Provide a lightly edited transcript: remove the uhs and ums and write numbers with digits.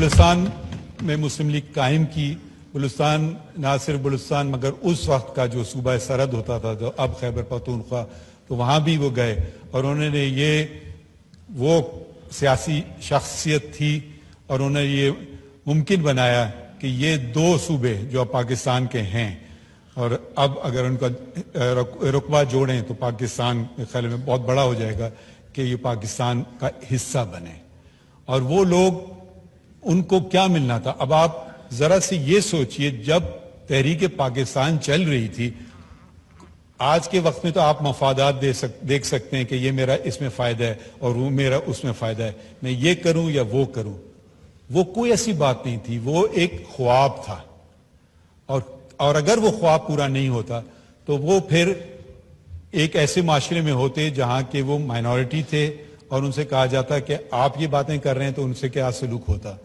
बलूचिस्तान में मुस्लिम लीग कायम की। बलूचिस्तान ना सिर्फ बलूचिस्तान मगर उस वक्त का जो सूबा सरहद होता था, जो अब खैबर पख्तूनख्वा, तो वहाँ भी वो गए और उन्होंने ये वो सियासी शख्सियत थी और उन्होंने ये मुमकिन बनाया कि ये दो सूबे जो अब पाकिस्तान के हैं और अब अगर उनका रुकबा जोड़ें तो पाकिस्तान के ख्याल में बहुत बड़ा हो जाएगा कि ये पाकिस्तान का हिस्सा बने। और वो लोग, उनको क्या मिलना था? अब आप जरा से ये सोचिए, जब तहरीक पाकिस्तान चल रही थी, आज के वक्त में तो आप मफादात देख सकते हैं कि ये मेरा इसमें फायदा है और वो मेरा उसमें फायदा है, मैं ये करूं या वो करूं। वो कोई ऐसी बात नहीं थी, वो एक ख्वाब था। और अगर वो ख्वाब पूरा नहीं होता तो वो फिर एक ऐसे माशरे में होते जहां के वो माइनॉरिटी थे और उनसे कहा जाता कि आप ये बातें कर रहे हैं तो उनसे क्या सलूक होता।